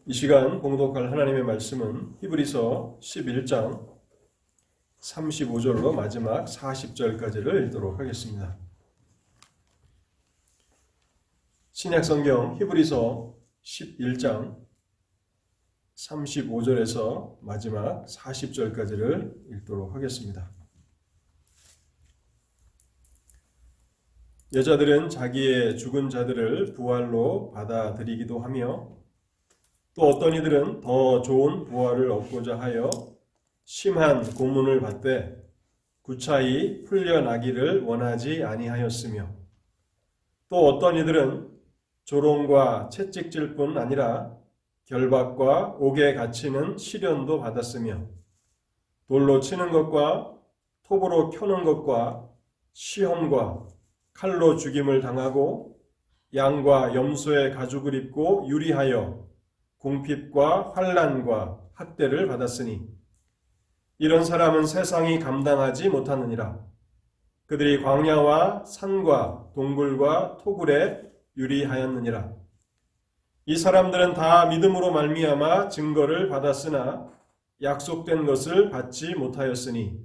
이 시간 봉독할 하나님의 말씀은 히브리서 11장 35절로 마지막 40절까지를 읽도록 하겠습니다. 신약성경 히브리서 11장 35절에서 마지막 40절까지를 읽도록 하겠습니다. 여자들은 자기의 죽은 자들을 부활로 받아들이기도 하며 또 어떤 이들은 더 좋은 부활을 얻고자 하여 심한 고문을 받되 구차히 풀려나기를 원하지 아니하였으며 또 어떤 이들은 조롱과 채찍질 뿐 아니라 결박과 옥에 갇히는 시련도 받았으며 돌로 치는 것과 톱으로 켜는 것과 시험과 칼로 죽임을 당하고 양과 염소의 가죽을 입고 유리하여 궁핍과 환난과 학대를 받았으니 이런 사람은 세상이 감당하지 못하느니라. 그들이 광야와 산과 동굴과 토굴에 유리하였느니라. 이 사람들은 다 믿음으로 말미암아 증거를 받았으나 약속된 것을 받지 못하였으니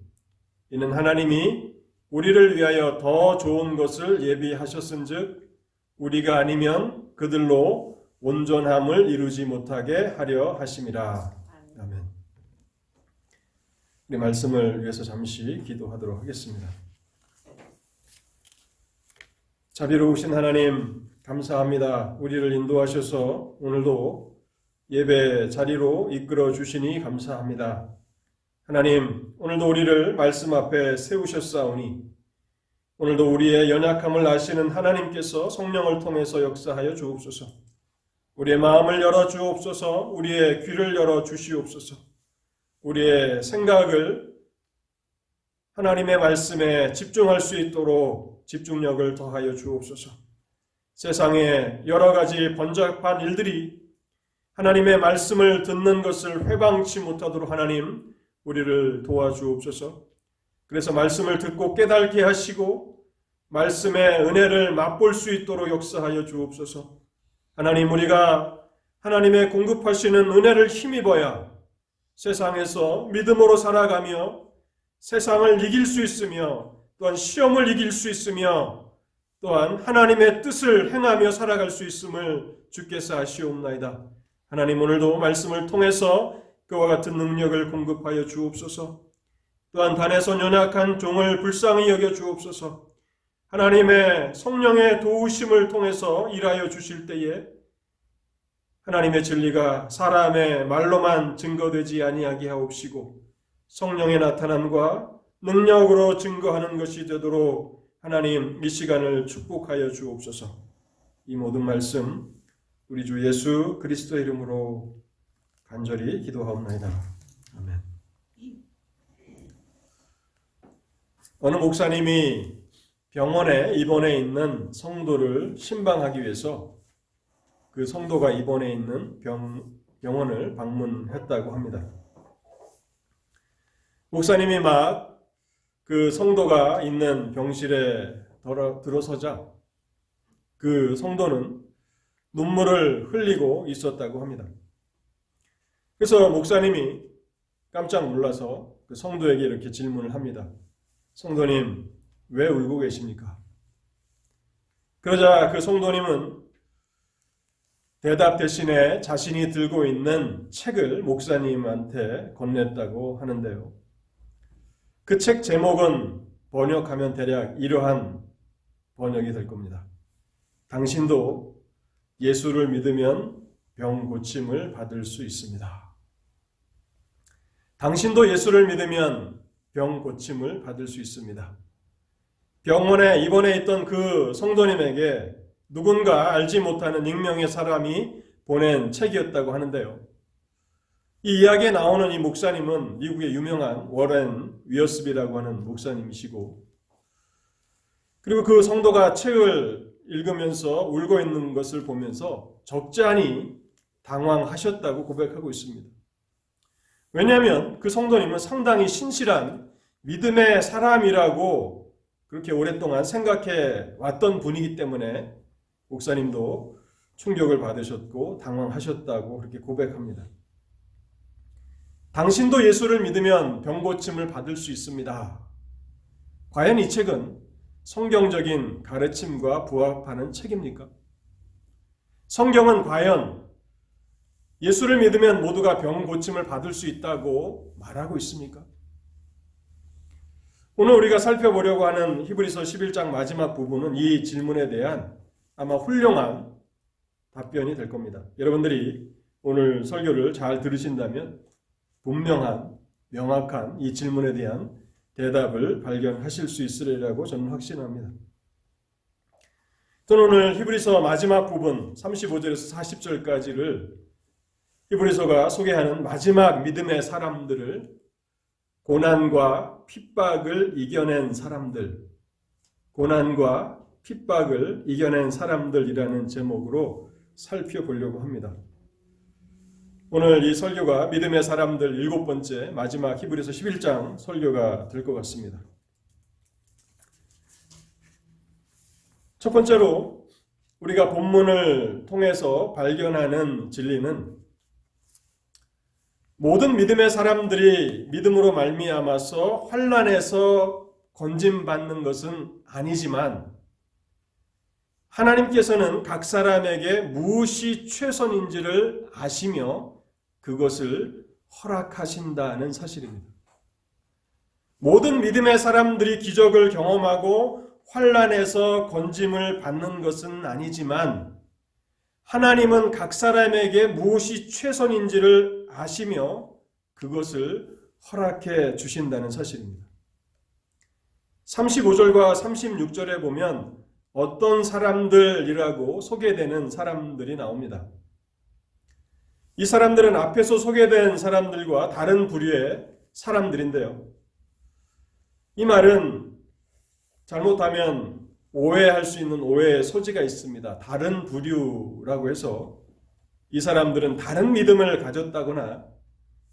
이는 하나님이 우리를 위하여 더 좋은 것을 예비하셨은즉 우리가 아니면 그들로 온전함을 이루지 못하게 하려 하심이라. 아멘. 우리 말씀을 위해서 잠시 기도하도록 하겠습니다. 자비로우신 하나님 감사합니다. 우리를 인도하셔서 오늘도 예배 자리로 이끌어 주시니 감사합니다. 하나님 오늘도 우리를 말씀 앞에 세우셨사오니 오늘도 우리의 연약함을 아시는 하나님께서 성령을 통해서 역사하여 주옵소서. 우리의 마음을 열어 주옵소서. 우리의 귀를 열어 주시옵소서. 우리의 생각을 하나님의 말씀에 집중할 수 있도록 집중력을 더하여 주옵소서. 세상에 여러 가지 번잡한 일들이 하나님의 말씀을 듣는 것을 회방치 못하도록 하나님 우리를 도와주옵소서. 그래서 말씀을 듣고 깨닫게 하시고 말씀의 은혜를 맛볼 수 있도록 역사하여 주옵소서. 하나님 우리가 하나님의 공급하시는 은혜를 힘입어야 세상에서 믿음으로 살아가며 세상을 이길 수 있으며 또한 시험을 이길 수 있으며 또한 하나님의 뜻을 행하며 살아갈 수 있음을 주께서 아시옵나이다. 하나님 오늘도 말씀을 통해서 그와 같은 능력을 공급하여 주옵소서. 또한 단에서 연약한 종을 불쌍히 여겨 주옵소서. 하나님의 성령의 도우심을 통해서 일하여 주실 때에 하나님의 진리가 사람의 말로만 증거되지 아니하게 하옵시고 성령의 나타남과 능력으로 증거하는 것이 되도록 하나님 이 시간을 축복하여 주옵소서. 이 모든 말씀 우리 주 예수 그리스도의 이름으로 간절히 기도하옵나이다. 아멘. 어느 목사님이 병원에 입원해 있는 성도를 신방하기 위해서 그 성도가 입원해 있는 병원을 방문했다고 합니다. 목사님이 막 그 성도가 있는 병실에 들어서자 그 성도는 눈물을 흘리고 있었다고 합니다. 그래서 목사님이 깜짝 놀라서 그 성도에게 이렇게 질문을 합니다. 성도님, 왜 울고 계십니까? 그러자 그 성도님은 대답 대신에 자신이 들고 있는 책을 목사님한테 건넸다고 하는데요. 그 책 제목은 번역하면 대략 이러한 번역이 될 겁니다. 당신도 예수를 믿으면 병 고침을 받을 수 있습니다. 당신도 예수를 믿으면 병 고침을 받을 수 있습니다. 병원에 입원해 있던 그 성도님에게 누군가 알지 못하는 익명의 사람이 보낸 책이었다고 하는데요. 이 이야기에 나오는 이 목사님은 미국의 유명한 워렌 위어스비라고 하는 목사님이시고 그리고 그 성도가 책을 읽으면서 울고 있는 것을 보면서 적잖이 당황하셨다고 고백하고 있습니다. 왜냐하면 그 성도님은 상당히 신실한 믿음의 사람이라고 그렇게 오랫동안 생각해 왔던 분이기 때문에 목사님도 충격을 받으셨고 당황하셨다고 그렇게 고백합니다. 당신도 예수를 믿으면 병고침을 받을 수 있습니다. 과연 이 책은 성경적인 가르침과 부합하는 책입니까? 성경은 과연 예수를 믿으면 모두가 병고침을 받을 수 있다고 말하고 있습니까? 오늘 우리가 살펴보려고 하는 히브리서 11장 마지막 부분은 이 질문에 대한 아마 훌륭한 답변이 될 겁니다. 여러분들이 오늘 설교를 잘 들으신다면 분명한, 명확한 이 질문에 대한 대답을 발견하실 수 있으리라고 저는 확신합니다. 저는 오늘 히브리서 마지막 부분 35절에서 40절까지를 히브리서가 소개하는 마지막 믿음의 사람들을 고난과 핍박을 이겨낸 사람들, 고난과 핍박을 이겨낸 사람들이라는 제목으로 살펴보려고 합니다. 오늘 이 설교가 믿음의 사람들 7번째 마지막 히브리서 11장 설교가 될 것 같습니다. 첫 번째로 우리가 본문을 통해서 발견하는 진리는 모든 믿음의 사람들이 믿음으로 말미암아서 환난에서 건짐받는 것은 아니지만 하나님께서는 각 사람에게 무엇이 최선인지를 아시며 그것을 허락하신다는 사실입니다. 모든 믿음의 사람들이 기적을 경험하고 환난에서 건짐을 받는 것은 아니지만 하나님은 각 사람에게 무엇이 최선인지를 아시며 그것을 허락해 주신다는 사실입니다. 35절과 36절에 보면 어떤 사람들이라고 소개되는 사람들이 나옵니다. 이 사람들은 앞에서 소개된 사람들과 다른 부류의 사람들인데요. 이 말은 잘못하면 오해할 수 있는 오해의 소지가 있습니다. 다른 부류라고 해서 이 사람들은 다른 믿음을 가졌다거나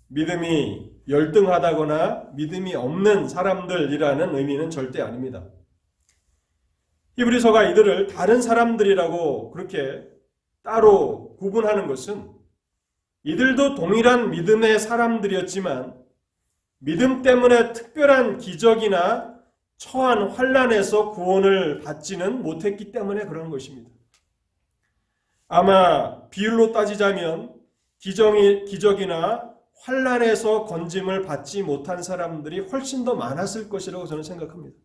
믿음이 열등하다거나 믿음이 없는 사람들이라는 의미는 절대 아닙니다. 히브리서가 이들을 다른 사람들이라고 그렇게 따로 구분하는 것은 이들도 동일한 믿음의 사람들이었지만 믿음 때문에 특별한 기적이나 처한 환난에서 구원을 받지는 못했기 때문에 그런 것입니다. 아마 비율로 따지자면 기적이나 환난에서 건짐을 받지 못한 사람들이 훨씬 더 많았을 것이라고 저는 생각합니다.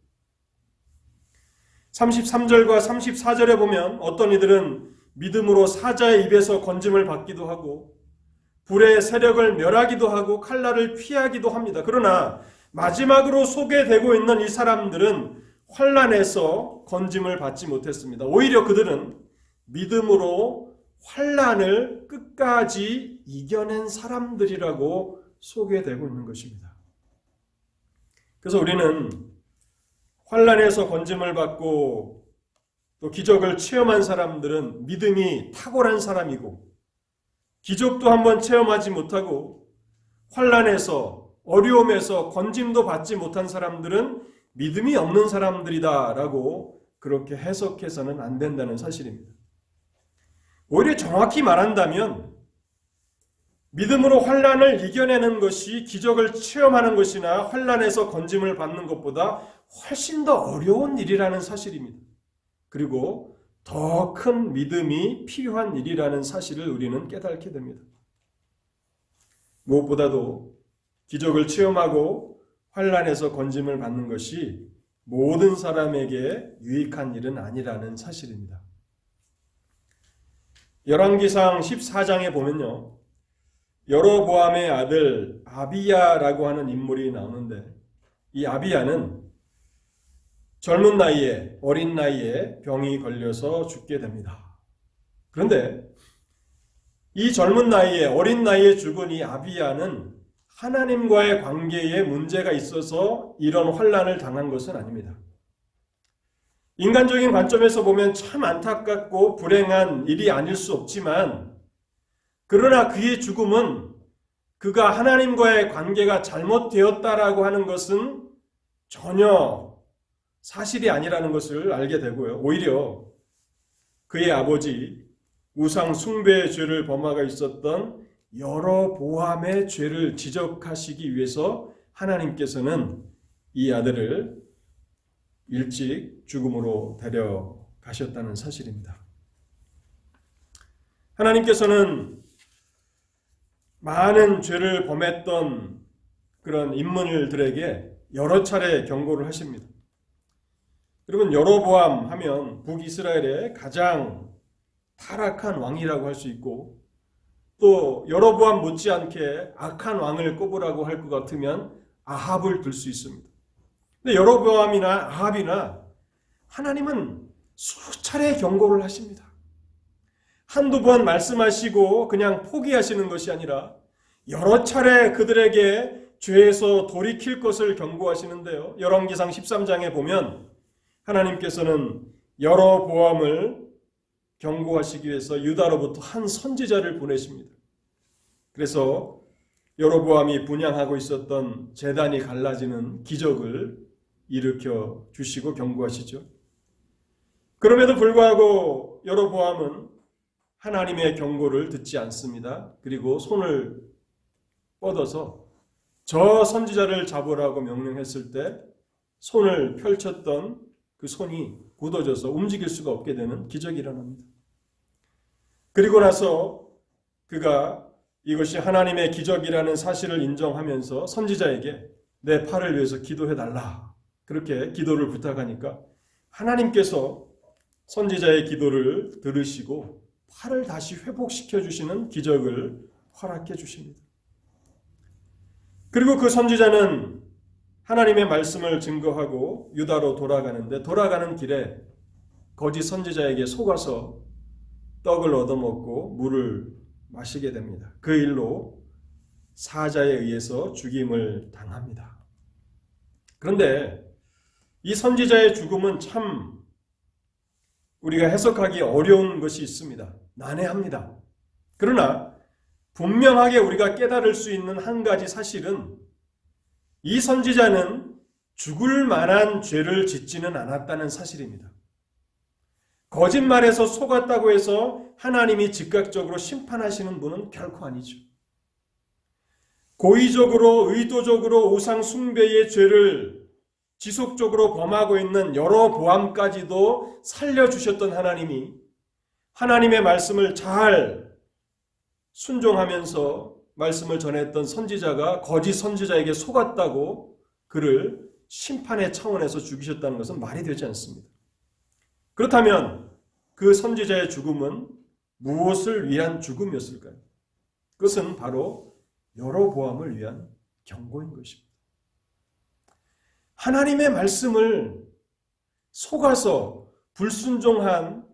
33절과 34절에 보면 어떤 이들은 믿음으로 사자의 입에서 건짐을 받기도 하고 불의 세력을 멸하기도 하고 칼날을 피하기도 합니다. 그러나 마지막으로 소개되고 있는 이 사람들은 환난에서 건짐을 받지 못했습니다. 오히려 그들은 믿음으로 환난을 끝까지 이겨낸 사람들이라고 소개되고 있는 것입니다. 그래서 우리는 환난에서 건짐을 받고 또 기적을 체험한 사람들은 믿음이 탁월한 사람이고 기적도 한번 체험하지 못하고 환난에서 어려움에서 건짐도 받지 못한 사람들은 믿음이 없는 사람들이다라고 그렇게 해석해서는 안 된다는 사실입니다. 오히려 정확히 말한다면 믿음으로 환난을 이겨내는 것이 기적을 체험하는 것이나 환난에서 건짐을 받는 것보다 훨씬 더 어려운 일이라는 사실입니다. 그리고 더 큰 믿음이 필요한 일이라는 사실을 우리는 깨닫게 됩니다. 무엇보다도 기적을 체험하고 환난에서 건짐을 받는 것이 모든 사람에게 유익한 일은 아니라는 사실입니다. 열왕기상 14장에 보면요. 여로보암의 아들 아비야라고 하는 인물이 나오는데 이 아비야는 젊은 나이에 어린 나이에 병이 걸려서 죽게 됩니다. 그런데 이 젊은 나이에 어린 나이에 죽은 이 아비야는 하나님과의 관계에 문제가 있어서 이런 환난을 당한 것은 아닙니다. 인간적인 관점에서 보면 참 안타깝고 불행한 일이 아닐 수 없지만 그러나 그의 죽음은 그가 하나님과의 관계가 잘못되었다라고 하는 것은 전혀 사실이 아니라는 것을 알게 되고요. 오히려 그의 아버지 우상 숭배의 죄를 범하고 있었던 여로보암의 죄를 지적하시기 위해서 하나님께서는 이 아들을 일찍 죽음으로 데려가셨다는 사실입니다. 하나님께서는 많은 죄를 범했던 그런 인물들에게 여러 차례 경고를 하십니다. 여러분, 여로보암 하면 북이스라엘의 가장 타락한 왕이라고 할 수 있고, 또 여로보암 못지않게 악한 왕을 꼽으라고 할 것 같으면 아합을 들 수 있습니다. 근데 여로보암이나 아합이나 하나님은 수차례 경고를 하십니다. 한두 번 말씀하시고 그냥 포기하시는 것이 아니라 여러 차례 그들에게 죄에서 돌이킬 것을 경고하시는데요. 열왕기상 13장에 보면 하나님께서는 여로보암을 경고하시기 위해서 유다로부터 한 선지자를 보내십니다. 그래서 여로보암이 분향하고 있었던 제단이 갈라지는 기적을 일으켜 주시고 경고하시죠. 그럼에도 불구하고 여로보암은 하나님의 경고를 듣지 않습니다. 그리고 손을 뻗어서 저 선지자를 잡으라고 명령했을 때 손을 펼쳤던 그 손이 굳어져서 움직일 수가 없게 되는 기적이 일어납니다. 그리고 나서 그가 이것이 하나님의 기적이라는 사실을 인정하면서 선지자에게 내 팔을 위해서 기도해달라, 그렇게 기도를 부탁하니까 하나님께서 선지자의 기도를 들으시고 팔을 다시 회복시켜 주시는 기적을 허락해 주십니다. 그리고 그 선지자는 하나님의 말씀을 증거하고 유다로 돌아가는데, 돌아가는 길에 거짓 선지자에게 속아서 떡을 얻어먹고 물을 마시게 됩니다. 그 일로 사자에 의해서 죽임을 당합니다. 그런데 이 선지자의 죽음은 참 우리가 해석하기 어려운 것이 있습니다. 난해합니다. 그러나 분명하게 우리가 깨달을 수 있는 한 가지 사실은 이 선지자는 죽을 만한 죄를 짓지는 않았다는 사실입니다. 거짓말에서 속았다고 해서 하나님이 즉각적으로 심판하시는 분은 결코 아니죠. 고의적으로 의도적으로 우상 숭배의 죄를 지속적으로 범하고 있는 여로보암까지도 살려주셨던 하나님이 하나님의 말씀을 잘 순종하면서 말씀을 전했던 선지자가 거짓 선지자에게 속았다고 그를 심판의 차원에서 죽이셨다는 것은 말이 되지 않습니다. 그렇다면 그 선지자의 죽음은 무엇을 위한 죽음이었을까요? 그것은 바로 여로보암을 위한 경고인 것입니다. 하나님의 말씀을 속아서 불순종한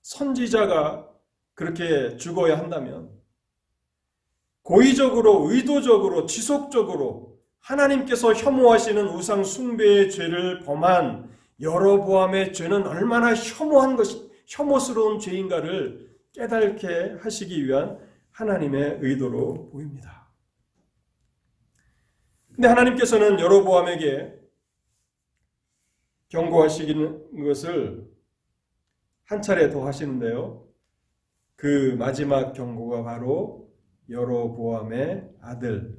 선지자가 그렇게 죽어야 한다면 고의적으로 의도적으로 지속적으로 하나님께서 혐오하시는 우상 숭배의 죄를 범한 여로보암의 죄는 얼마나 혐오스러운 죄인가를 깨닫게 하시기 위한 하나님의 의도로 보입니다. 근데 하나님께서는 여로보암에게 경고하시는 것을 한 차례 더 하시는데요. 그 마지막 경고가 바로 여로보암의 아들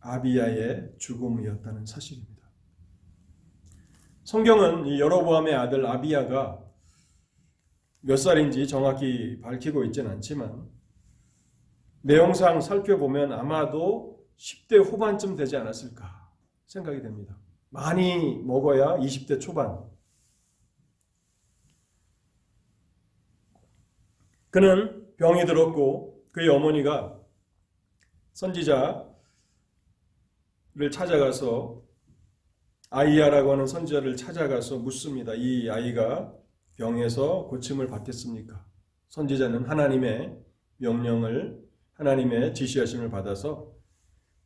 아비야의 죽음이었다는 사실입니다. 성경은 이 여로보암의 아들 아비야가 몇 살인지 정확히 밝히고 있지는 않지만 내용상 살펴보면 아마도 10대 후반쯤 되지 않았을까 생각이 됩니다. 많이 먹어야 20대 초반. 그는 병이 들었고 그의 어머니가 선지자를 찾아가서 아이야라고 하는 선지자를 찾아가서 묻습니다. 이 아이가 병에서 고침을 받겠습니까? 선지자는 하나님의 명령을, 하나님의 지시하심을 받아서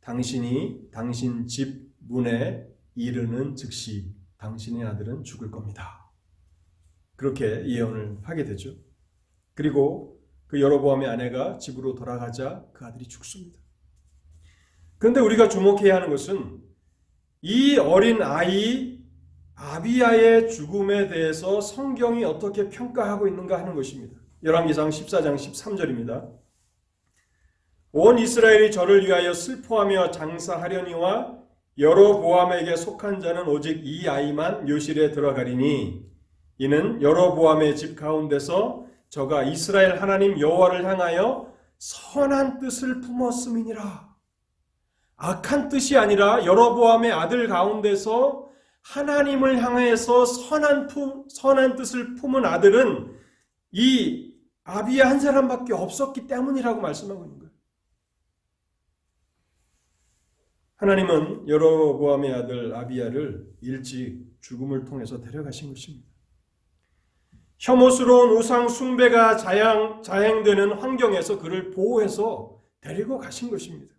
당신이 당신 집 문에 이르는 즉시 당신의 아들은 죽을 겁니다. 그렇게 예언을 하게 되죠. 그리고 그 여로보암의 아내가 집으로 돌아가자 그 아들이 죽습니다. 그런데 우리가 주목해야 하는 것은 이 어린 아이 아비야의 죽음에 대해서 성경이 어떻게 평가하고 있는가 하는 것입니다. 열왕기상 14장 13절입니다. 온 이스라엘이 저를 위하여 슬퍼하며 장사하려니와 여로보암에게 속한 자는 오직 이 아이만 묘실에 들어가리니 이는 여로보암의 집 가운데서 저가 이스라엘 하나님 여호와를 향하여 선한 뜻을 품었음이니라. 악한 뜻이 아니라 여로보암의 아들 가운데서 하나님을 향해서 선한 뜻을 품은 아들은 이 아비야 한 사람밖에 없었기 때문이라고 말씀하고 있는 거예요. 하나님은 여로보암의 아들 아비야를 일찍 죽음을 통해서 데려가신 것입니다. 혐오스러운 우상 숭배가 자행되는 환경에서 그를 보호해서 데리고 가신 것입니다.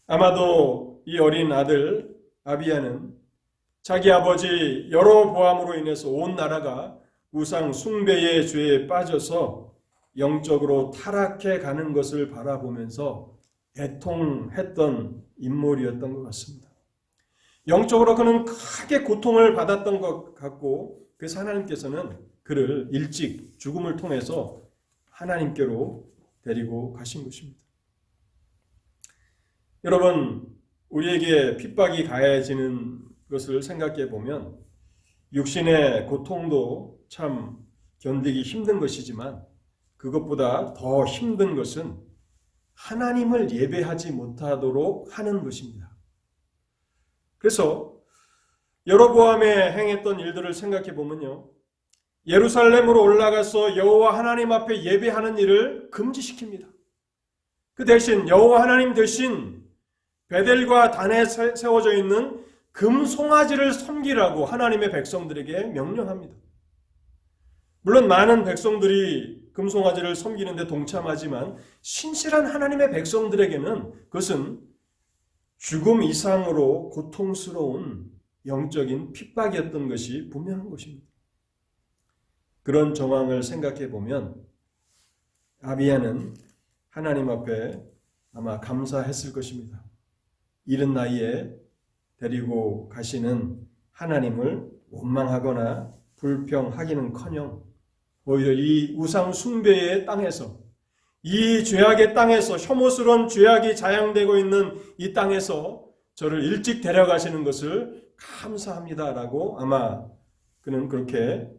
아마도 이 어린 아들 아비야는 자기 아버지 여로보암으로 인해서 온 나라가 우상 숭배의 죄에 빠져서 영적으로 타락해 가는 것을 바라보면서 애통했던 인물이었던 것 같습니다. 영적으로 그는 크게 고통을 받았던 것 같고, 그래서 하나님께서는 그를 일찍 죽음을 통해서 하나님께로 데리고 가신 것입니다. 여러분, 우리에게 핍박이 가해지는 것을 생각해 보면 육신의 고통도 참 견디기 힘든 것이지만 그것보다 더 힘든 것은 하나님을 예배하지 못하도록 하는 것입니다. 그래서 여로보암에 행했던 일들을 생각해 보면요, 예루살렘으로 올라가서 여호와 하나님 앞에 예배하는 일을 금지시킵니다. 그 대신 여호와 하나님 대신 베델과 단에 세워져 있는 금송아지를 섬기라고 하나님의 백성들에게 명령합니다. 물론 많은 백성들이 금송아지를 섬기는데 동참하지만 신실한 하나님의 백성들에게는 그것은 죽음 이상으로 고통스러운 영적인 핍박이었던 것이 분명한 것입니다. 그런 정황을 생각해 보면 아비야는 하나님 앞에 아마 감사했을 것입니다. 이른 나이에 데리고 가시는 하나님을 원망하거나 불평하기는커녕 오히려 이 우상 숭배의 땅에서, 이 죄악의 땅에서, 혐오스러운 죄악이 자양되고 있는 이 땅에서 저를 일찍 데려가시는 것을 감사합니다라고 아마 그는 그렇게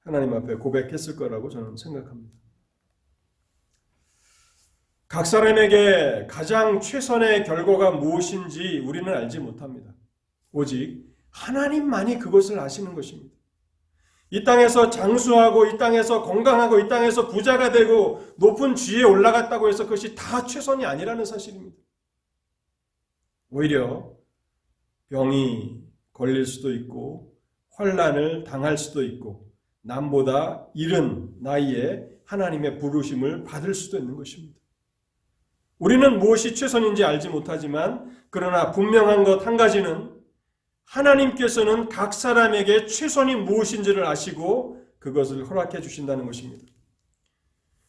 하나님 앞에 고백했을 거라고 저는 생각합니다. 각 사람에게 가장 최선의 결과가 무엇인지 우리는 알지 못합니다. 오직 하나님만이 그것을 아시는 것입니다. 이 땅에서 장수하고 이 땅에서 건강하고 이 땅에서 부자가 되고 높은 지위에 올라갔다고 해서 그것이 다 최선이 아니라는 사실입니다. 오히려 병이 걸릴 수도 있고 환난을 당할 수도 있고 남보다 이른 나이에 하나님의 부르심을 받을 수도 있는 것입니다. 우리는 무엇이 최선인지 알지 못하지만 그러나 분명한 것 한 가지는 하나님께서는 각 사람에게 최선이 무엇인지를 아시고 그것을 허락해 주신다는 것입니다.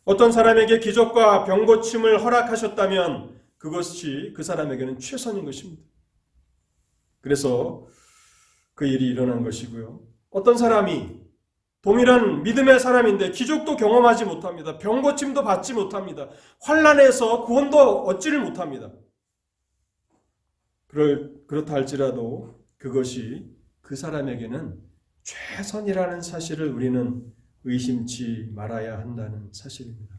어떤 사람에게 기적과 병고침을 허락하셨다면 그것이 그 사람에게는 최선인 것입니다. 그래서 그 일이 일어난 것이고요. 어떤 사람이 동일한 믿음의 사람인데 기적도 경험하지 못합니다. 병고침도 받지 못합니다. 환난에서 구원도 얻지를 못합니다. 그렇다 할지라도 그것이 그 사람에게는 최선이라는 사실을 우리는 의심치 말아야 한다는 사실입니다.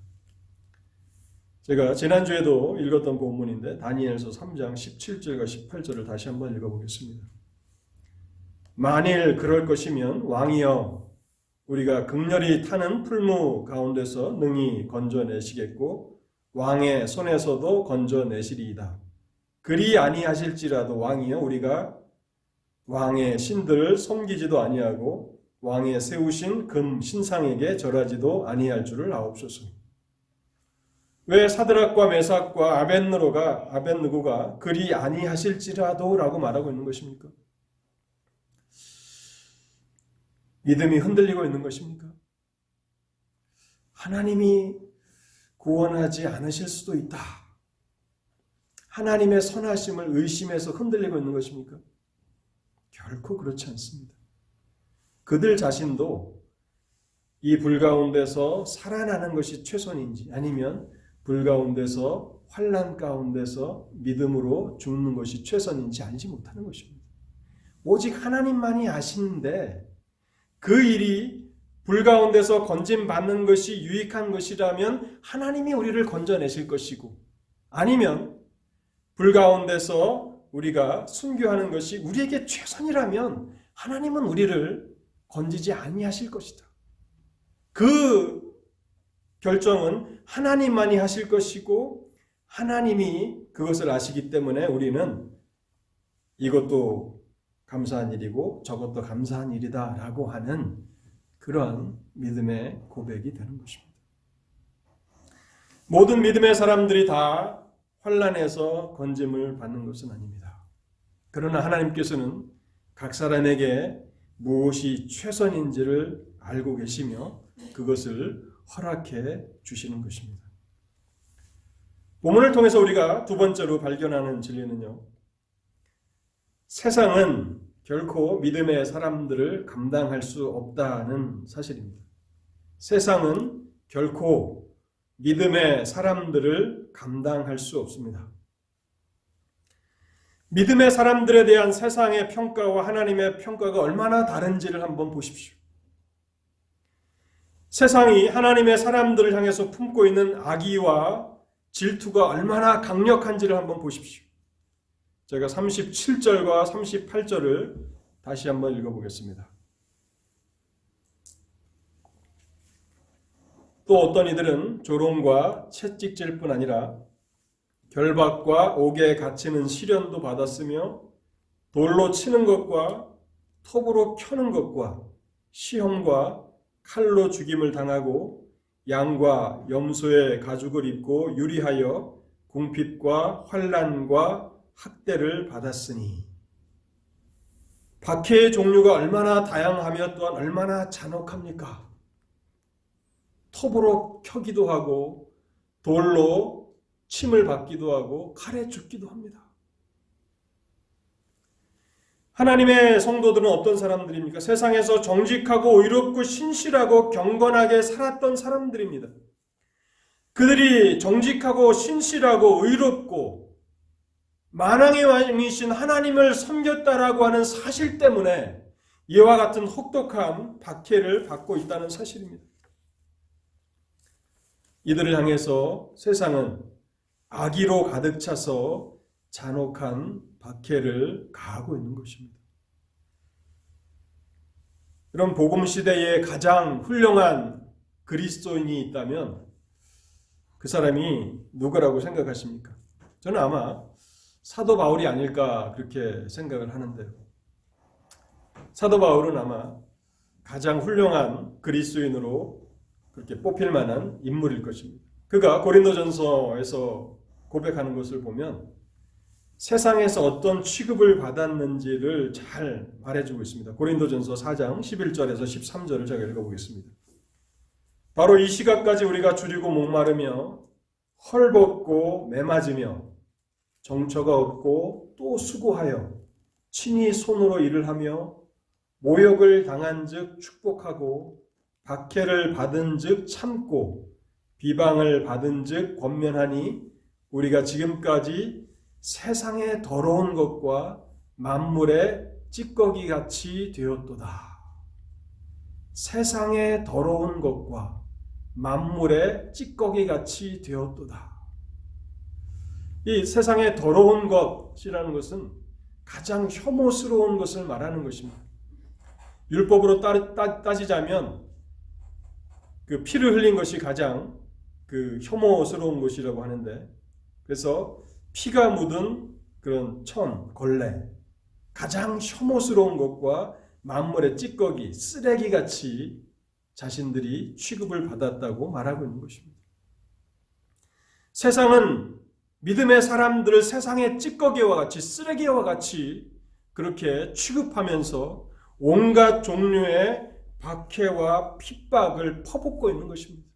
제가 지난주에도 읽었던 본문인데 다니엘서 3장 17절과 18절을 다시 한번 읽어보겠습니다. 만일 그럴 것이면 왕이여 우리가 극렬히 타는 풀무 가운데서 능히 건져내시겠고 왕의 손에서도 건져내시리이다. 그리 아니하실지라도 왕이여 우리가 왕의 신들을 섬기지도 아니하고 왕의 세우신 금 신상에게 절하지도 아니할 줄을 아옵소서. 왜 사드락과 메삭과 아벳느고가 그리 아니하실지라도 라고 말하고 있는 것입니까? 믿음이 흔들리고 있는 것입니까? 하나님이 구원하지 않으실 수도 있다. 하나님의 선하심을 의심해서 흔들리고 있는 것입니까? 결코 그렇지 않습니다. 그들 자신도 이 불 가운데서 살아나는 것이 최선인지 아니면 불 가운데서 환난 가운데서 믿음으로 죽는 것이 최선인지 알지 못하는 것입니다. 오직 하나님만이 아시는데 그 일이 불 가운데서 건짐받는 것이 유익한 것이라면 하나님이 우리를 건져내실 것이고 아니면 불 가운데서 우리가 순교하는 것이 우리에게 최선이라면 하나님은 우리를 건지지 아니하실 것이다. 그 결정은 하나님만이 하실 것이고 하나님이 그것을 아시기 때문에 우리는 이것도 감사한 일이고 저것도 감사한 일이다 라고 하는 그러한 믿음의 고백이 되는 것입니다. 모든 믿음의 사람들이 다 환난에서 건짐을 받는 것은 아닙니다. 그러나 하나님께서는 각 사람에게 무엇이 최선인지를 알고 계시며 그것을 허락해 주시는 것입니다. 본문을 통해서 우리가 두 번째로 발견하는 진리는요. 세상은 결코 믿음의 사람들을 감당할 수 없다는 사실입니다. 세상은 결코 믿음의 사람들을 감당할 수 없습니다. 믿음의 사람들에 대한 세상의 평가와 하나님의 평가가 얼마나 다른지를 한번 보십시오. 세상이 하나님의 사람들을 향해서 품고 있는 악의와 질투가 얼마나 강력한지를 한번 보십시오. 제가 37절과 38절을 다시 한번 읽어보겠습니다. 또 어떤 이들은 조롱과 채찍질 뿐 아니라 결박과 옥에 갇히는 시련도 받았으며 돌로 치는 것과 톱으로 켜는 것과 시험과 칼로 죽임을 당하고 양과 염소의 가죽을 입고 유리하여 궁핍과 환난과 학대를 받았으니 박해의 종류가 얼마나 다양하며 또한 얼마나 잔혹합니까? 톱으로 켜기도 하고 돌로 침을 받기도 하고 칼에 죽기도 합니다. 하나님의 성도들은 어떤 사람들입니까? 세상에서 정직하고 의롭고 신실하고 경건하게 살았던 사람들입니다. 그들이 정직하고 신실하고 의롭고 만왕의 왕이신 하나님을 섬겼다라고 하는 사실 때문에 이와 같은 혹독한 박해를 받고 있다는 사실입니다. 이들을 향해서 세상은 악의로 가득 차서 잔혹한 박해를 가하고 있는 것입니다. 이런 복음 시대에 가장 훌륭한 그리스도인이 있다면 그 사람이 누구라고 생각하십니까? 저는 아마 사도 바울이 아닐까 그렇게 생각을 하는데요. 사도 바울은 아마 가장 훌륭한 그리스도인으로 그렇게 뽑힐 만한 인물일 것입니다. 그가 고린도전서에서 고백하는 것을 보면 세상에서 어떤 취급을 받았는지를 잘 말해주고 있습니다. 고린도전서 4장 11절에서 13절을 제가 읽어보겠습니다. 바로 이 시각까지 우리가 줄이고 목마르며 헐벗고 매맞으며 정처가 없고 또 수고하여 친히 손으로 일을 하며 모욕을 당한 즉 축복하고 박해를 받은 즉 참고 비방을 받은 즉 권면하니 우리가 지금까지 세상의 더러운 것과 만물의 찌꺼기같이 되었도다. 세상의 더러운 것과 만물의 찌꺼기같이 되었도다. 이 세상의 더러운 것이라는 것은 가장 혐오스러운 것을 말하는 것입니다. 율법으로 따지자면 그 피를 흘린 것이 가장 그 혐오스러운 것이라고 하는데, 그래서 피가 묻은 그런 천, 걸레, 가장 혐오스러운 것과 만물의 찌꺼기, 쓰레기같이 자신들이 취급을 받았다고 말하고 있는 것입니다. 세상은 믿음의 사람들을 세상의 찌꺼기와 같이, 쓰레기와 같이 그렇게 취급하면서 온갖 종류의 박해와 핍박을 퍼붓고 있는 것입니다.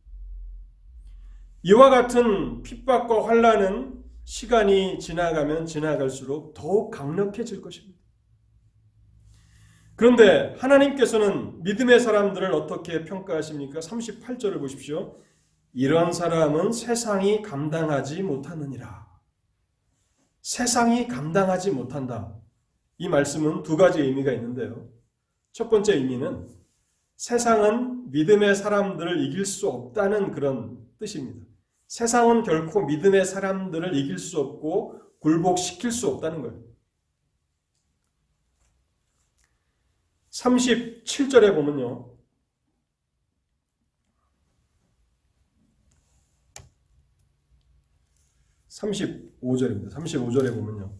이와 같은 핍박과 환난은 시간이 지나가면 지나갈수록 더욱 강력해질 것입니다. 그런데 하나님께서는 믿음의 사람들을 어떻게 평가하십니까? 38절을 보십시오. 이런 사람은 세상이 감당하지 못하느니라. 세상이 감당하지 못한다. 이 말씀은 두 가지 의미가 있는데요. 첫 번째 의미는 세상은 믿음의 사람들을 이길 수 없다는 그런 뜻입니다. 세상은 결코 믿음의 사람들을 이길 수 없고 굴복시킬 수 없다는 거예요. 37절에 보면요. 35절입니다. 35절에 보면요.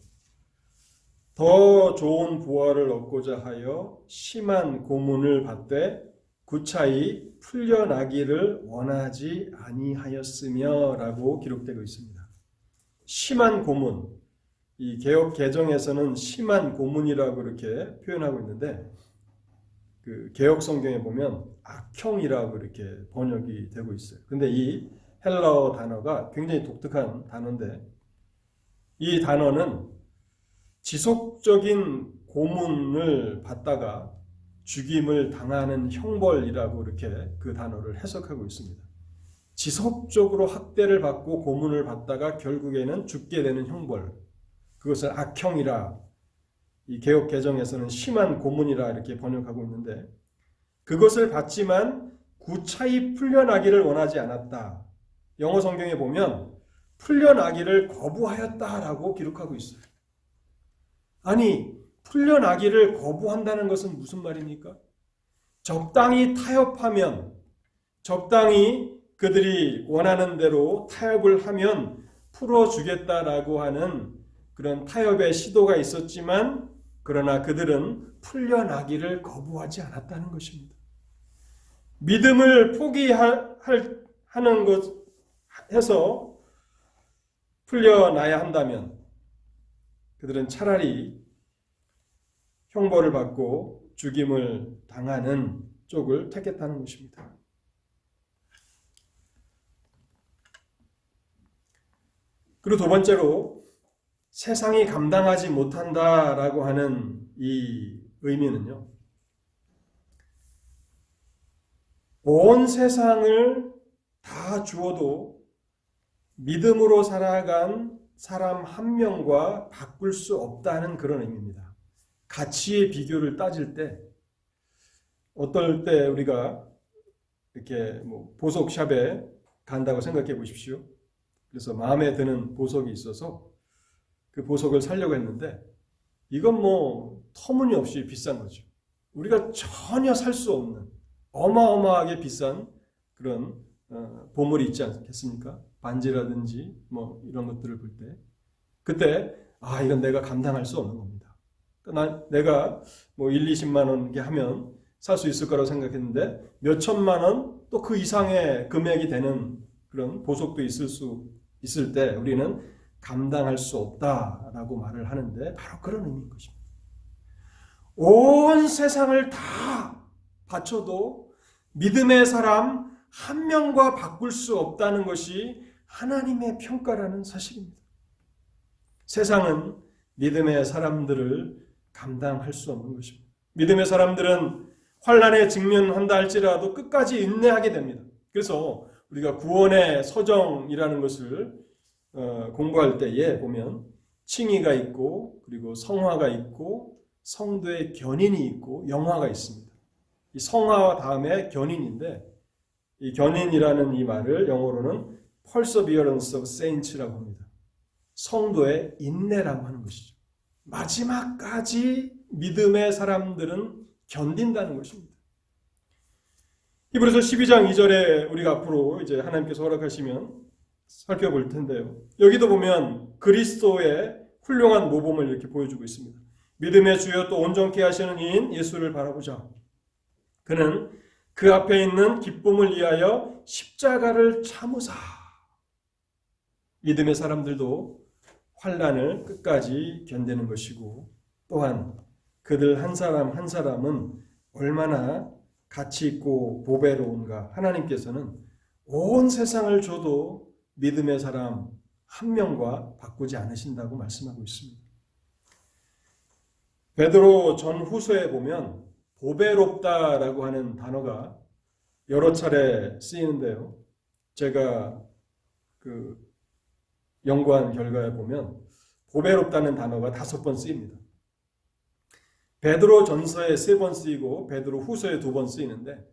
더 좋은 부활을 얻고자 하여 심한 고문을 받되 구차히 풀려나기를 원하지 아니하였으며 라고 기록되고 있습니다. 심한 고문, 이 개역 개정에서는 심한 고문이라고 이렇게 표현하고 있는데 그 개역 성경에 보면 악형이라고 이렇게 번역이 되고 있어요. 근데 이 헬라어 단어가 굉장히 독특한 단어인데 이 단어는 지속적인 고문을 받다가 죽임을 당하는 형벌이라고 이렇게 그 단어를 해석하고 있습니다. 지속적으로 학대를 받고 고문을 받다가 결국에는 죽게 되는 형벌, 그것을 악형이라, 이 개역 개정에서는 심한 고문이라 이렇게 번역하고 있는데 그것을 받지만 구차히 풀려나기를 원하지 않았다. 영어 성경에 보면 풀려나기를 거부하였다라고 기록하고 있어요. 아니, 풀려나기를 거부한다는 것은 무슨 말입니까? 적당히 타협하면, 적당히 그들이 원하는 대로 타협을 하면 풀어주겠다라고 하는 그런 타협의 시도가 있었지만 그러나 그들은 풀려나기를 거부하지 않았다는 것입니다. 믿음을 포기하는 것 해서 풀려나야 한다면 그들은 차라리 형벌을 받고 죽임을 당하는 쪽을 택했다는 것입니다. 그리고 두 번째로 세상이 감당하지 못한다라고 하는 이 의미는요. 온 세상을 다 주어도 믿음으로 살아간 사람 한 명과 바꿀 수 없다는 그런 의미입니다. 가치의 비교를 따질 때 어떨 때 우리가 이렇게 보석샵에 간다고 생각해 보십시오. 그래서 마음에 드는 보석이 있어서 그 보석을 사려고 했는데 이건 터무니없이 비싼 거죠. 우리가 전혀 살 수 없는 어마어마하게 비싼 그런 보물이 있지 않겠습니까? 반지라든지 이런 것들을 볼 때 그때 이건 내가 감당할 수 없는 겁니다. 내가 1, 20만 원 하면 살 수 있을 거라고 생각했는데 몇 천만 원 또 그 이상의 금액이 되는 그런 보석도 있을 때 우리는 감당할 수 없다라고 말을 하는데 바로 그런 의미인 것입니다. 온 세상을 다 바쳐도 믿음의 사람 한 명과 바꿀 수 없다는 것이 하나님의 평가라는 사실입니다. 세상은 믿음의 사람들을 감당할 수 없는 것입니다. 믿음의 사람들은 환난에 직면한다 할지라도 끝까지 인내하게 됩니다. 그래서 우리가 구원의 서정이라는 것을 공부할 때에 보면 칭의가 있고 그리고 성화가 있고 성도의 견인이 있고 영화가 있습니다. 이 성화 다음에 견인인데 이 견인이라는 이 말을 영어로는 perseverance of saints라고 합니다. 성도의 인내라고 하는 것이죠. 마지막까지 믿음의 사람들은 견딘다는 것입니다. 히브리서 12장 2절에 우리가 앞으로 이제 하나님께서 허락하시면 살펴볼 텐데요. 여기도 보면 그리스도의 훌륭한 모범을 이렇게 보여주고 있습니다. 믿음의 주여 또 온전케 하시는 이인 예수를 바라보자. 그는 그 앞에 있는 기쁨을 위하여 십자가를 참으사. 믿음의 사람들도 환난을 끝까지 견디는 것이고 또한 그들 한 사람 한 사람은 얼마나 가치 있고 보배로운가. 하나님께서는 온 세상을 줘도 믿음의 사람 한 명과 바꾸지 않으신다고 말씀하고 있습니다. 베드로 전후서에 보면 보배롭다라고 하는 단어가 여러 차례 쓰이는데요. 제가 그 연구한 결과에 보면 보배롭다는 단어가 5번 쓰입니다. 베드로 전서에 3번 쓰이고 베드로 후서에 2번 쓰이는데,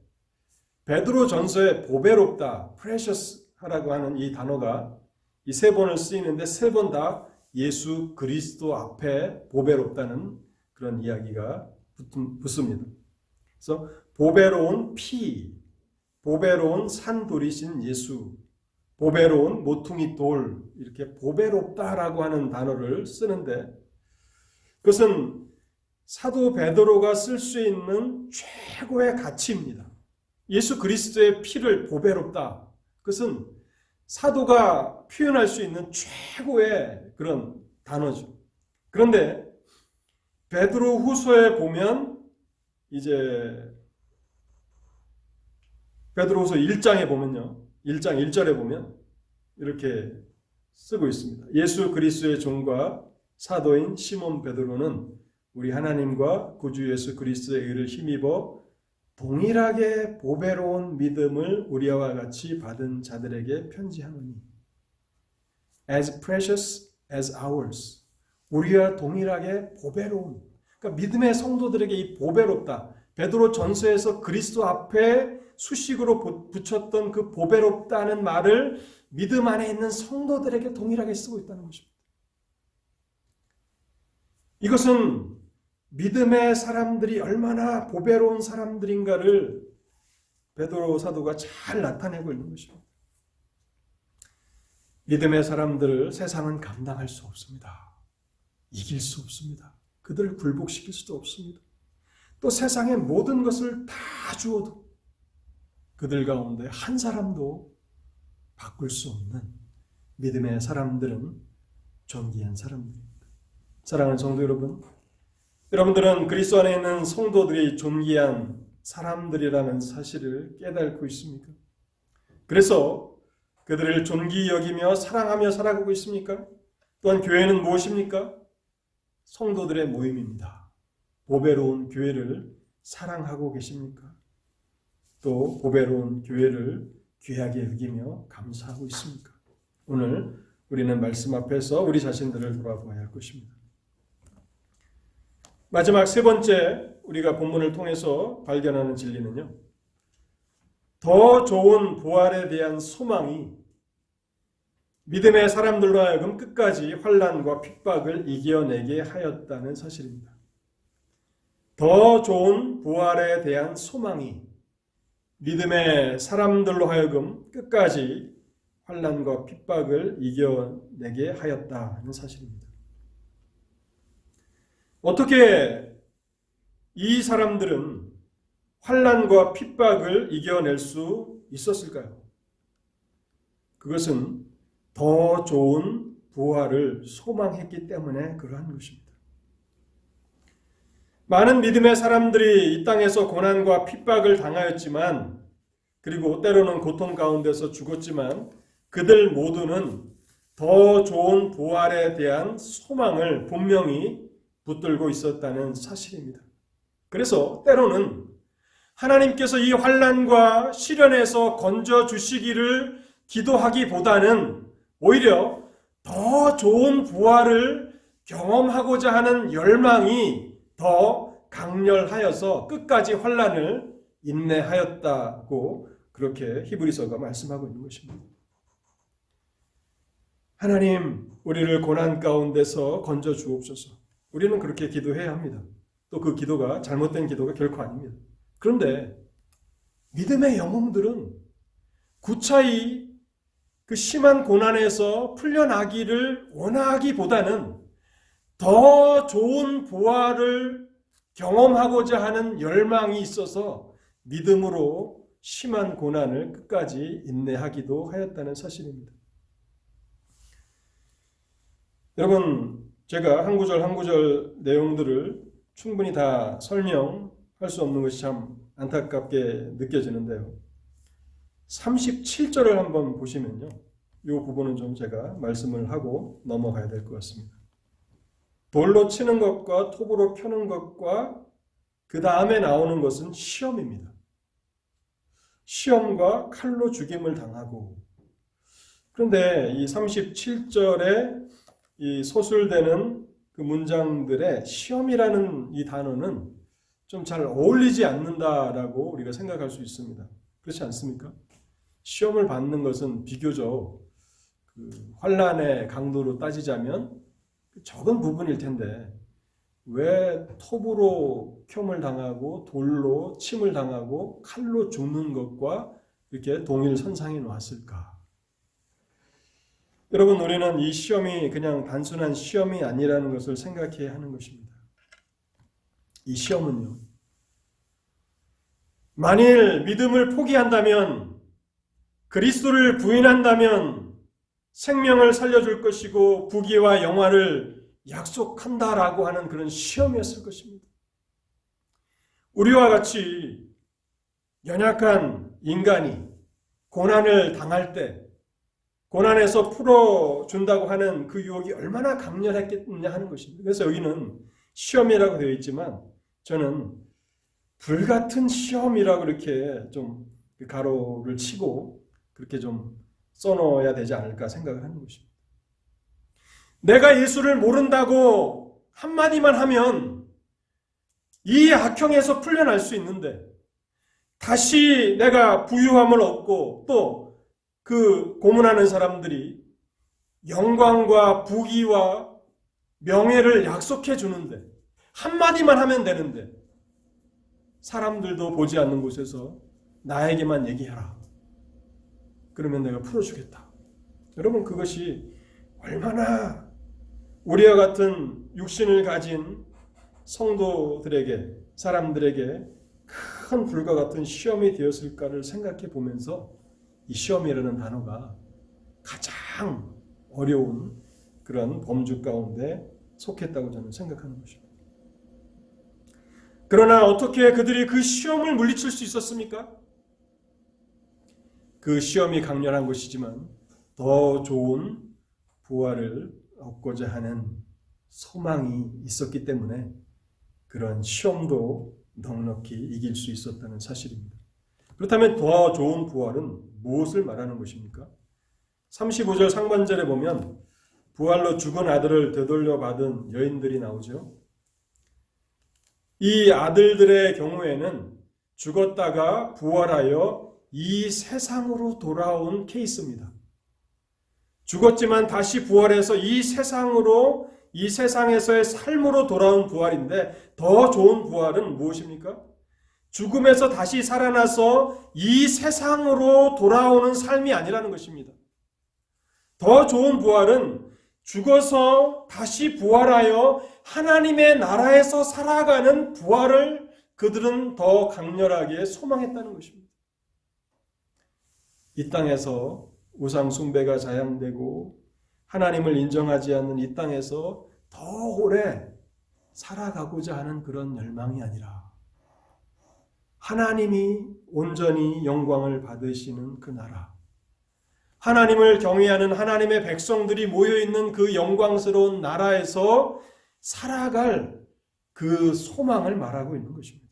베드로 전서에 보배롭다, precious라고 하는 이 단어가 이 3번을 쓰이는데 3번 다 예수 그리스도 앞에 보배롭다는 그런 이야기가 붙습니다. 그래서 보배로운 피, 보배로운 산돌이신 예수, 보배로운 모퉁이 돌, 이렇게 보배롭다라고 하는 단어를 쓰는데, 그것은 사도 베드로가 쓸 수 있는 최고의 가치입니다. 예수 그리스도의 피를 보배롭다. 그것은 사도가 표현할 수 있는 최고의 그런 단어죠. 그런데 베드로 후서에 보면, 이제 베드로후서 1장에 보면요, 1장 1절에 보면 이렇게 쓰고 있습니다. 예수 그리스도의 종과 사도인 시몬 베드로는 우리 하나님과 구주 예수 그리스도의 의를 힘입어 동일하게 보배로운 믿음을 우리와 같이 받은 자들에게 편지하노니, as precious as ours, 우리와 동일하게 보배로운, 그러니까 믿음의 성도들에게 이 보배롭다, 베드로 전서에서 그리스도 앞에 수식으로 붙였던 그 보배롭다는 말을 믿음 안에 있는 성도들에게 동일하게 쓰고 있다는 것입니다. 이것은 믿음의 사람들이 얼마나 보배로운 사람들인가를 베드로 사도가 잘 나타내고 있는 것입니다. 믿음의 사람들을 세상은 감당할 수 없습니다. 이길 수 없습니다. 그들을 굴복시킬 수도 없습니다. 또 세상의 모든 것을 다 주어도 그들 가운데 한 사람도 바꿀 수 없는 믿음의 사람들은 존귀한 사람들입니다. 사랑하는 성도 여러분, 여러분들은 그리스도 안에 있는 성도들이 존귀한 사람들이라는 사실을 깨닫고 있습니까? 그래서 그들을 존귀 여기며 사랑하며 살아가고 있습니까? 또한 교회는 무엇입니까? 성도들의 모임입니다. 보배로운 교회를 사랑하고 계십니까? 또 보배로운 교회를 귀하게 여기며 감사하고 있습니까? 오늘 우리는 말씀 앞에서 우리 자신들을 돌아보아야 할 것입니다. 마지막 3번째 우리가 본문을 통해서 발견하는 진리는요, 더 좋은 부활에 대한 소망이 믿음의 사람들로 하여금 끝까지 환난과 핍박을 이겨내게 하였다는 사실입니다. 더 좋은 부활에 대한 소망이 믿음의 사람들로 하여금 끝까지 환난과 핍박을 이겨내게 하였다는 사실입니다. 어떻게 이 사람들은 환난과 핍박을 이겨낼 수 있었을까요? 그것은 더 좋은 부활을 소망했기 때문에 그러한 것입니다. 많은 믿음의 사람들이 이 땅에서 고난과 핍박을 당하였지만, 그리고 때로는 고통 가운데서 죽었지만, 그들 모두는 더 좋은 부활에 대한 소망을 분명히 붙들고 있었다는 사실입니다. 그래서 때로는 하나님께서 이 환난과 시련에서 건져주시기를 기도하기보다는 오히려 더 좋은 부활을 경험하고자 하는 열망이 더 강렬하여서 끝까지 환난을 인내하였다고 그렇게 히브리서가 말씀하고 있는 것입니다. 하나님, 우리를 고난 가운데서 건져 주옵소서. 우리는 그렇게 기도해야 합니다. 또 그 기도가 잘못된 기도가 결코 아닙니다. 그런데 믿음의 영웅들은 구차히 그 심한 고난에서 풀려나기를 원하기보다는 더 좋은 부활을 경험하고자 하는 열망이 있어서 믿음으로 심한 고난을 끝까지 인내하기도 하였다는 사실입니다. 여러분, 제가 한 구절 한 구절 내용들을 충분히 다 설명할 수 없는 것이 참 안타깝게 느껴지는데요. 37절을 한번 보시면요, 이 부분은 좀 제가 말씀을 하고 넘어가야 될 것 같습니다. 돌로 치는 것과 톱으로 켜는 것과 그 다음에 나오는 것은 시험입니다. 시험과 칼로 죽임을 당하고, 그런데 이 37절에 이 소술되는 그 문장들의 시험이라는 이 단어는 좀 잘 어울리지 않는다라고 우리가 생각할 수 있습니다. 그렇지 않습니까? 시험을 받는 것은 비교적 그 환난의 강도로 따지자면 적은 부분일 텐데 왜 톱으로 켬을 당하고 돌로 침을 당하고 칼로 죽는 것과 이렇게 동일선상에 놓았을까? 여러분, 우리는 이 시험이 그냥 단순한 시험이 아니라는 것을 생각해야 하는 것입니다. 이 시험은요, 만일 믿음을 포기한다면, 그리스도를 부인한다면 생명을 살려줄 것이고 부귀와 영화를 약속한다라고 하는 그런 시험이었을 것입니다. 우리와 같이 연약한 인간이 고난을 당할 때 고난에서 풀어준다고 하는 그 유혹이 얼마나 강렬했겠느냐 하는 것입니다. 그래서 여기는 시험이라고 되어 있지만 저는 불같은 시험이라고 이렇게 좀 가로를 치고 그렇게 좀 써놓아야 되지 않을까 생각을 하는 것입니다. 내가 예수를 모른다고 한마디만 하면 이 악형에서 풀려날 수 있는데 다시 내가 부유함을 얻고 또 그 고문하는 사람들이 영광과 부귀와 명예를 약속해 주는데 한마디만 하면 되는데 사람들도 보지 않는 곳에서 나에게만 얘기해라. 그러면 내가 풀어주겠다. 여러분, 그것이 얼마나 우리와 같은 육신을 가진 성도들에게, 사람들에게 큰 불과 같은 시험이 되었을까를 생각해 보면서 이 시험이라는 단어가 가장 어려운 그런 범주 가운데 속했다고 저는 생각하는 것입니다. 그러나 어떻게 그들이 그 시험을 물리칠 수 있었습니까? 그 시험이 강렬한 것이지만 더 좋은 부활을 얻고자 하는 소망이 있었기 때문에 그런 시험도 넉넉히 이길 수 있었다는 사실입니다. 그렇다면 더 좋은 부활은 무엇을 말하는 것입니까? 35절 상반절에 보면 부활로 죽은 아들을 되돌려 받은 여인들이 나오죠. 이 아들들의 경우에는 죽었다가 부활하여 이 세상으로 돌아온 케이스입니다. 죽었지만 다시 부활해서 이 세상으로, 이 세상에서의 삶으로 돌아온 부활인데 더 좋은 부활은 무엇입니까? 죽음에서 다시 살아나서 이 세상으로 돌아오는 삶이 아니라는 것입니다. 더 좋은 부활은 죽어서 다시 부활하여 하나님의 나라에서 살아가는 부활을 그들은 더 강렬하게 소망했다는 것입니다. 이 땅에서 우상 숭배가 자양되고 하나님을 인정하지 않는 이 땅에서 더 오래 살아가고자 하는 그런 열망이 아니라 하나님이 온전히 영광을 받으시는 그 나라, 하나님을 경외하는 하나님의 백성들이 모여있는 그 영광스러운 나라에서 살아갈 그 소망을 말하고 있는 것입니다.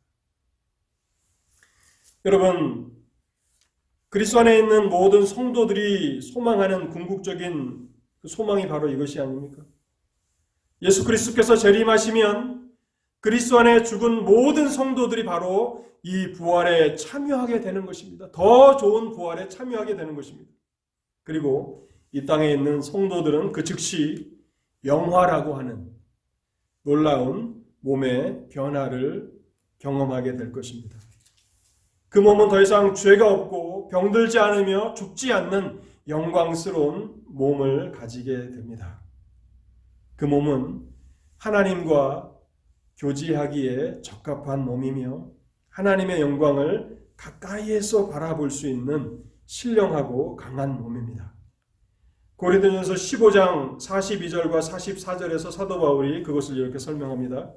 여러분, 그리스도 안에 있는 모든 성도들이 소망하는 궁극적인 그 소망이 바로 이것이 아닙니까? 예수 그리스도께서 재림하시면 그리스도 안에 죽은 모든 성도들이 바로 이 부활에 참여하게 되는 것입니다. 더 좋은 부활에 참여하게 되는 것입니다. 그리고 이 땅에 있는 성도들은 그 즉시 영화라고 하는 놀라운 몸의 변화를 경험하게 될 것입니다. 그 몸은 더 이상 죄가 없고 병들지 않으며 죽지 않는 영광스러운 몸을 가지게 됩니다. 그 몸은 하나님과 교제하기에 적합한 몸이며 하나님의 영광을 가까이에서 바라볼 수 있는 신령하고 강한 몸입니다. 고린도전서 15장 42절과 44절에서 사도 바울이 그것을 이렇게 설명합니다.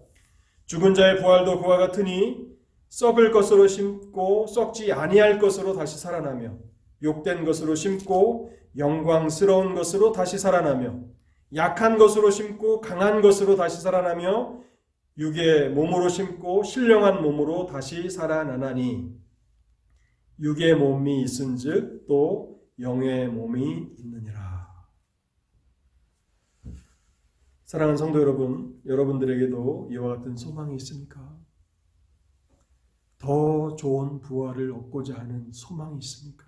죽은 자의 부활도 그와 같으니 썩을 것으로 심고 썩지 아니할 것으로 다시 살아나며 욕된 것으로 심고 영광스러운 것으로 다시 살아나며 약한 것으로 심고 강한 것으로 다시 살아나며 육의 몸으로 심고 신령한 몸으로 다시 살아나나니 육의 몸이 있은즉 또 영의 몸이 있느니라. 사랑하는 성도 여러분, 여러분들에게도 이와 같은 소망이 있습니까? 더 좋은 부활을 얻고자 하는 소망이 있습니까?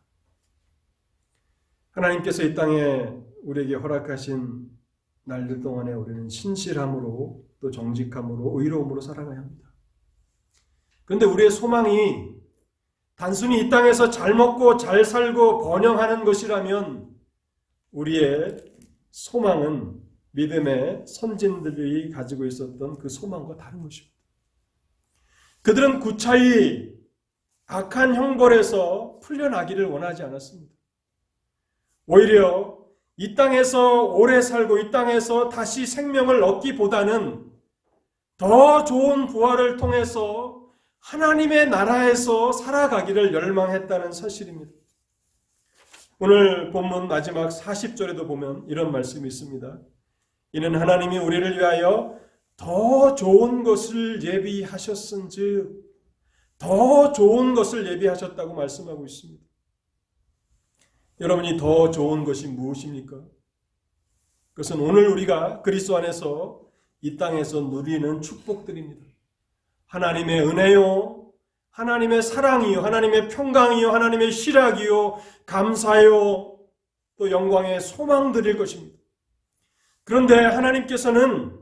하나님께서 이 땅에 우리에게 허락하신 날들 동안에 우리는 신실함으로 또 정직함으로 의로움으로 살아가야 합니다. 그런데 우리의 소망이 단순히 이 땅에서 잘 먹고 잘 살고 번영하는 것이라면 우리의 소망은 믿음의 선진들이 가지고 있었던 그 소망과 다른 것입니다. 그들은 구차히 악한 형벌에서 풀려나기를 원하지 않았습니다. 오히려 이 땅에서 오래 살고 이 땅에서 다시 생명을 얻기보다는 더 좋은 부활을 통해서 하나님의 나라에서 살아가기를 열망했다는 사실입니다. 오늘 본문 마지막 40절에도 보면 이런 말씀이 있습니다. 이는 하나님이 우리를 위하여 더 좋은 것을 예비하셨은즉 더 좋은 것을 예비하셨다고 말씀하고 있습니다. 여러분이 더 좋은 것이 무엇입니까? 그것은 오늘 우리가 그리스도 안에서 이 땅에서 누리는 축복들입니다. 하나님의 은혜요, 하나님의 사랑이요, 하나님의 평강이요, 하나님의 희락이요, 감사요, 또 영광의 소망들일 것입니다. 그런데 하나님께서는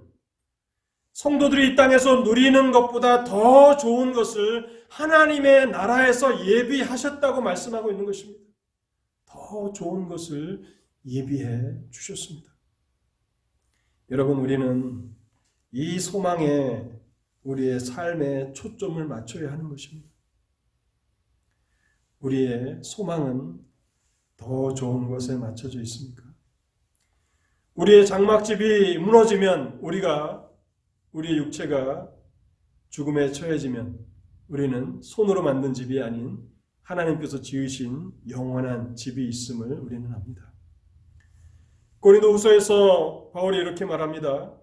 성도들이 이 땅에서 누리는 것보다 더 좋은 것을 하나님의 나라에서 예비하셨다고 말씀하고 있는 것입니다. 더 좋은 것을 예비해 주셨습니다. 여러분, 우리는 이 소망에 우리의 삶에 초점을 맞춰야 하는 것입니다. 우리의 소망은 더 좋은 것에 맞춰져 있습니까? 우리의 장막집이 무너지면 우리의 육체가 죽음에 처해지면 우리는 손으로 만든 집이 아닌 하나님께서 지으신 영원한 집이 있음을 우리는 압니다. 고린도후서에서 바울이 이렇게 말합니다.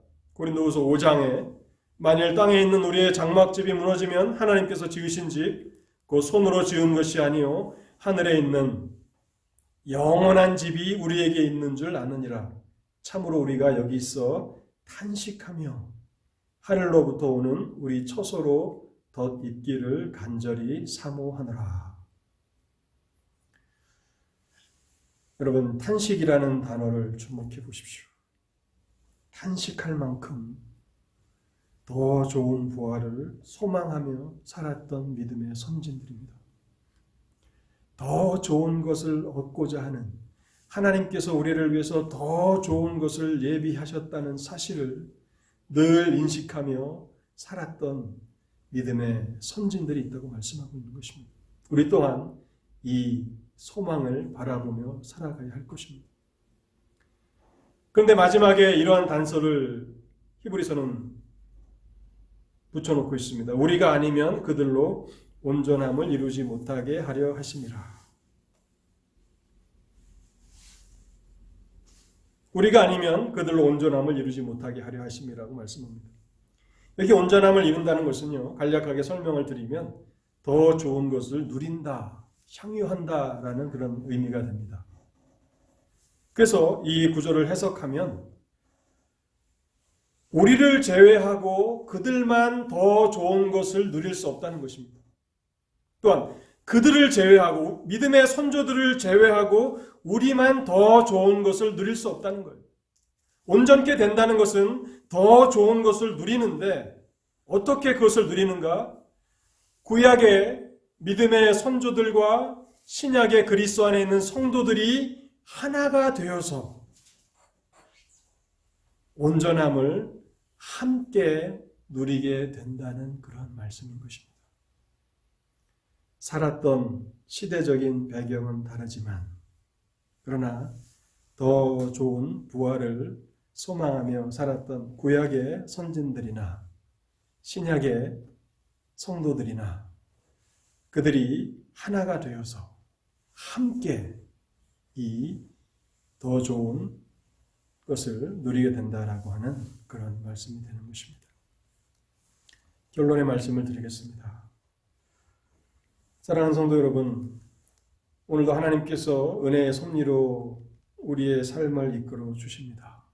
고린도후서 5장에 만일 땅에 있는 우리의 장막집이 무너지면 하나님께서 지으신 집, 그 손으로 지은 것이 아니요 하늘에 있는 영원한 집이 우리에게 있는 줄 아느니라. 참으로 우리가 여기 있어 탄식하며 하늘로부터 오는 우리 처소로 덧입기를 간절히 사모하노라. 여러분, 탄식이라는 단어를 주목해 보십시오. 탄식할 만큼 더 좋은 부활을 소망하며 살았던 믿음의 선진들입니다. 더 좋은 것을 얻고자 하는 하나님께서 우리를 위해서 더 좋은 것을 예비하셨다는 사실을 늘 인식하며 살았던 믿음의 선진들이 있다고 말씀하고 있는 것입니다. 우리 또한 이 소망을 바라보며 살아가야 할 것입니다. 그런데 마지막에 이러한 단서를 히브리서는 붙여놓고 있습니다. 우리가 아니면 그들로 온전함을 이루지 못하게 하려 하심이라. 우리가 아니면 그들로 온전함을 이루지 못하게 하려 하심이라고 말씀합니다. 이렇게 온전함을 이룬다는 것은요, 간략하게 설명을 드리면 더 좋은 것을 누린다, 향유한다라는 그런 의미가 됩니다. 그래서 이 구절을 해석하면 우리를 제외하고 그들만 더 좋은 것을 누릴 수 없다는 것입니다. 또한 그들을 제외하고 믿음의 선조들을 제외하고 우리만 더 좋은 것을 누릴 수 없다는 거예요. 온전케 된다는 것은 더 좋은 것을 누리는데 어떻게 그것을 누리는가? 구약의 믿음의 선조들과 신약의 그리스도 안에 있는 성도들이 하나가 되어서 온전함을 함께 누리게 된다는 그런 말씀인 것입니다. 살았던 시대적인 배경은 다르지만 그러나 더 좋은 부활을 소망하며 살았던 구약의 선진들이나 신약의 성도들이나 그들이 하나가 되어서 함께 이 더 좋은 것을 누리게 된다라고 하는 그런 말씀이 되는 것입니다. 결론의 말씀을 드리겠습니다. 사랑하는 성도 여러분, 오늘도 하나님께서 은혜의 섭리로 우리의 삶을 이끌어 주십니다.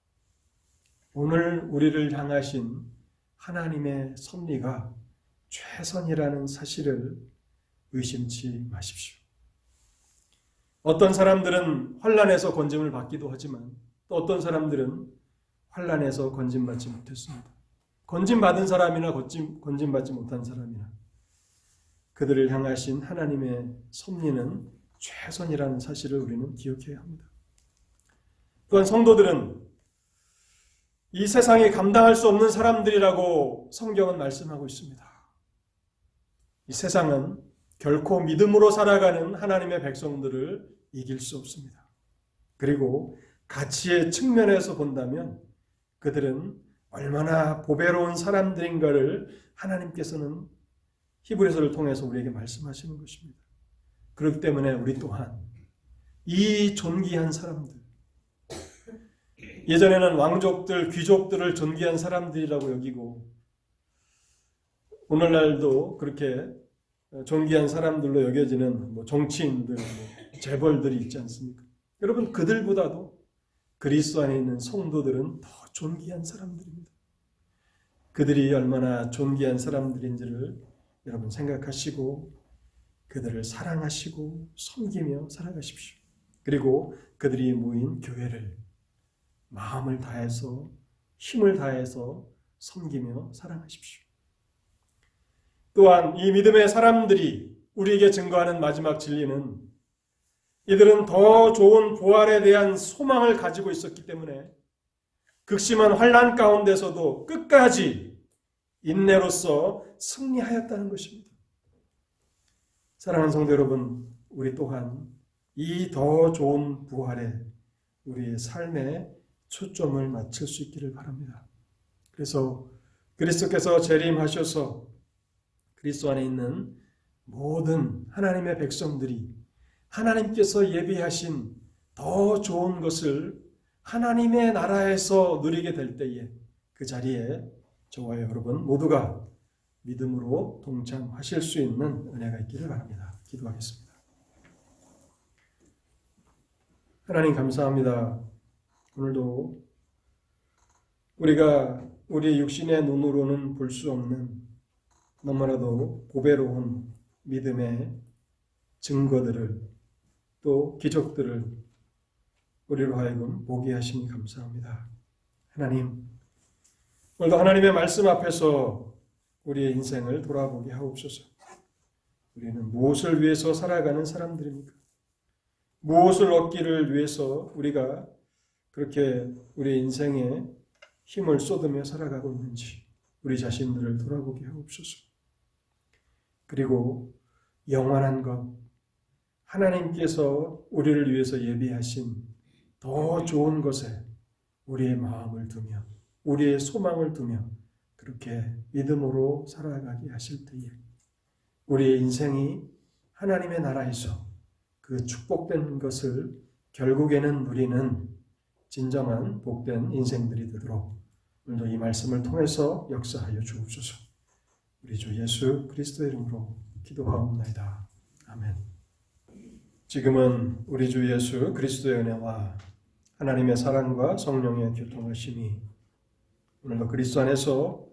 오늘 우리를 향하신 하나님의 섭리가 최선이라는 사실을 의심치 마십시오. 어떤 사람들은 환난에서 건짐을 받기도 하지만 또 어떤 사람들은 환난에서 건짐받지 못했습니다. 건짐받은 사람이나 건짐받지 못한 사람이나 그들을 향하신 하나님의 섭리는 최선이라는 사실을 우리는 기억해야 합니다. 또한 성도들은 이 세상에 감당할 수 없는 사람들이라고 성경은 말씀하고 있습니다. 이 세상은 결코 믿음으로 살아가는 하나님의 백성들을 이길 수 없습니다. 그리고 가치의 측면에서 본다면 그들은 얼마나 보배로운 사람들인가를 하나님께서는 히브리서를 통해서 우리에게 말씀하시는 것입니다. 그렇기 때문에 우리 또한 이 존귀한 사람들, 예전에는 왕족들, 귀족들을 존귀한 사람들이라고 여기고 오늘날도 그렇게 존귀한 사람들로 여겨지는 정치인들, 재벌들이 있지 않습니까? 여러분, 그들보다도 그리스도 안에 있는 성도들은 더 존귀한 사람들입니다. 그들이 얼마나 존귀한 사람들인지를 여러분 생각하시고 그들을 사랑하시고 섬기며 살아가십시오. 그리고 그들이 모인 교회를 마음을 다해서 힘을 다해서 섬기며 사랑하십시오. 또한 이 믿음의 사람들이 우리에게 증거하는 마지막 진리는 이들은 더 좋은 부활에 대한 소망을 가지고 있었기 때문에 극심한 환난 가운데서도 끝까지 인내로서 승리하였다는 것입니다. 사랑하는 성도 여러분, 우리 또한 이 더 좋은 부활에 우리의 삶에 초점을 맞출 수 있기를 바랍니다. 그래서 그리스도께서 재림하셔서 그리스도 안에 있는 모든 하나님의 백성들이 하나님께서 예비하신 더 좋은 것을 하나님의 나라에서 누리게 될 때에 그 자리에 저와 여러분 모두가 믿음으로 동참하실 수 있는 은혜가 있기를 바랍니다. 기도하겠습니다. 하나님 감사합니다. 오늘도 우리가 우리의 육신의 눈으로는 볼 수 없는 너무나도 보배로운 믿음의 증거들을 또 기적들을 우리로 하여금 보게 하시니 감사합니다. 하나님, 오늘도 하나님의 말씀 앞에서 우리의 인생을 돌아보게 하옵소서. 우리는 무엇을 위해서 살아가는 사람들입니까? 무엇을 얻기를 위해서 우리가 그렇게 우리의 인생에 힘을 쏟으며 살아가고 있는지 우리 자신들을 돌아보게 하옵소서. 그리고 영원한 것, 하나님께서 우리를 위해서 예비하신 더 좋은 것에 우리의 마음을 두며 우리의 소망을 두며 그렇게 믿음으로 살아가게 하실 때에 우리의 인생이 하나님의 나라에서 그 축복된 것을 결국에는 누리는 진정한 복된 인생들이 되도록 오늘도 이 말씀을 통해서 역사하여 주옵소서. 우리 주 예수 그리스도의 이름으로 기도하옵나이다. 아멘. 지금은 우리 주 예수 그리스도의 은혜와 하나님의 사랑과 성령의 교통하심이 오늘도 그리스도 안에서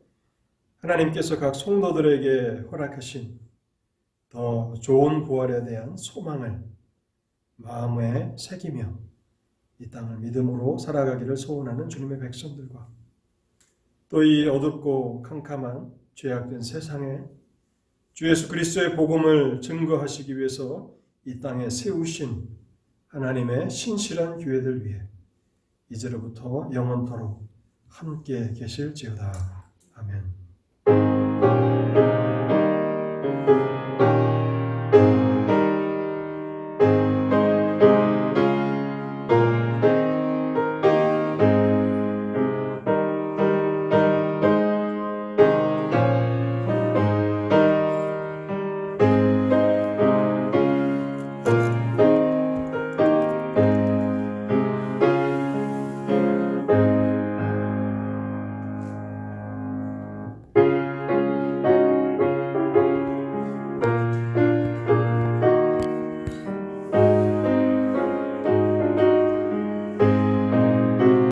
하나님께서 각 성도들에게 허락하신 더 좋은 부활에 대한 소망을 마음에 새기며 이 땅을 믿음으로 살아가기를 소원하는 주님의 백성들과 또 이 어둡고 캄캄한 죄악된 세상에 주 예수 그리스도의 복음을 증거하시기 위해서 이 땅에 세우신 하나님의 신실한 교회들 위해 이제로부터 영원토록 함께 계실지어다.